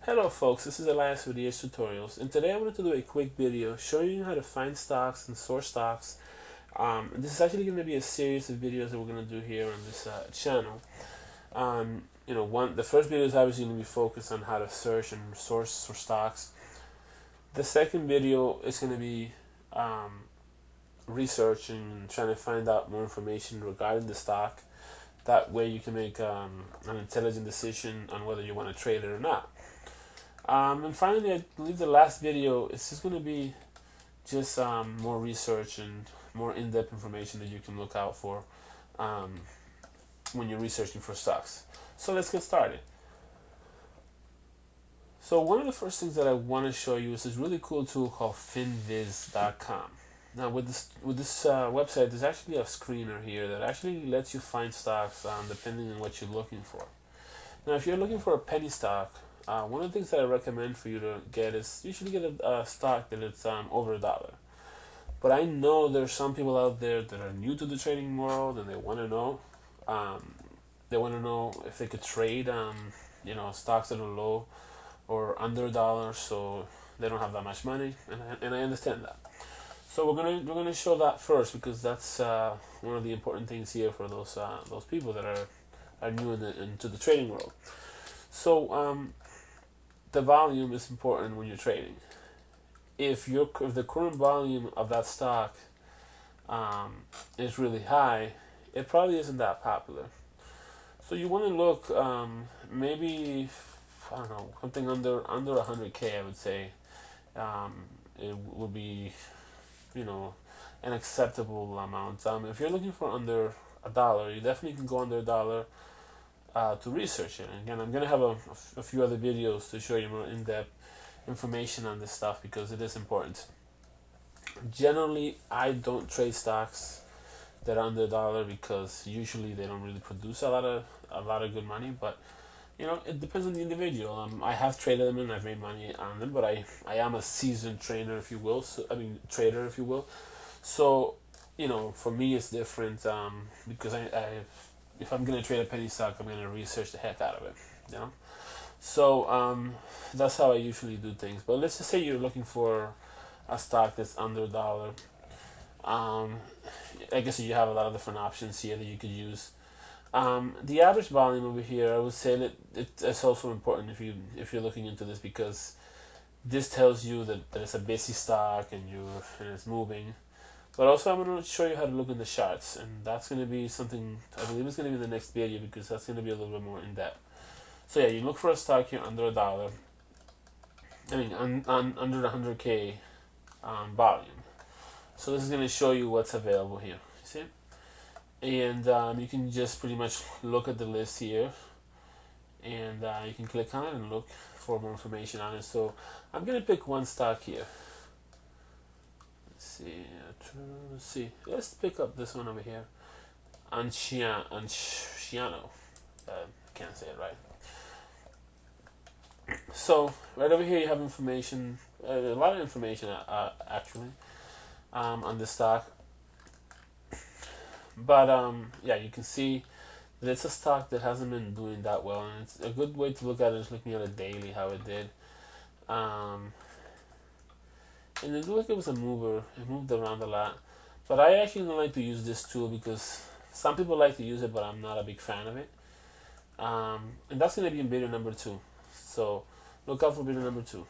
Hello folks, this is Elias with Viz Tutorials, and today I wanted to do a quick video showing you how to find stocks and source stocks. This is actually going to be a series of videos that we're going to do here on this channel. The first video is obviously going to be focused on how to search and source for stocks. The second video is going to be researching and trying to find out more information regarding the stock. That way you can make an intelligent decision on whether you want to trade it or not. And finally, I believe the last video is just going to be just more research and more in-depth information that you can look out for when you're researching for stocks. So let's get started. So one of the first things that I want to show you is this really cool tool called Finviz.com. Now with this website, there's actually a screener here that actually lets you find stocks depending on what you're looking for. Now if you're looking for a penny stock, one of the things that I recommend for you to get is usually get a stock that it's over $1. But I know there's some people out there that are new to the trading world and they want to know. If they could trade stocks that are low or under $1, so they don't have that much money, and I understand that. So we're gonna show that first because that's one of the important things here for those people that are new into the trading world. So the volume is important when you're trading. If the current volume of that stock is really high, it probably isn't that popular. So you want to look maybe, I don't know, something under 100K. I would say it would be an acceptable amount. If you're looking for under $1, you definitely can go under $1 to research it. And again, I'm gonna have a few other videos to show you more in-depth information on this stuff because it is important. Generally, I don't trade stocks that are under $1 because usually they don't really produce a lot of good money. But it depends on the individual. I have traded them and I've made money on them, but I am a seasoned trader, if you will. Trader, if you will. So for me it's different because if I'm gonna trade a penny stock, I'm gonna research the heck out of it. So that's how I usually do things. But let's just say you're looking for a stock that's under $1. I guess you have a lot of different options here that you could use. The average volume over here, I would say that it's also important if you're looking into this because this tells you that it's a busy stock and it's moving. But also I'm going to show you how to look in the charts, and that's going to be something, I believe it's going to be the next video because that's going to be a little bit more in depth. So yeah, you look for a stock here under $1. Under the 100K volume. So this is going to show you what's available here. You see? And you can just pretty much look at the list here, and you can click on it and look for more information on it. So I'm going to pick one stock here. Let's see. Let's pick up this one over here. Anciano. Can't say it right. So right over here you have information, a lot of information actually, on this stock. But yeah, you can see that it's a stock that hasn't been doing that well, and it's a good way to look at it is looking at it daily, how it did. And it looked like it was a mover. It moved around a lot. But I actually don't like to use this tool because some people like to use it, but I'm not a big fan of it. And that's going to be in video number 2. So look out for video number 2.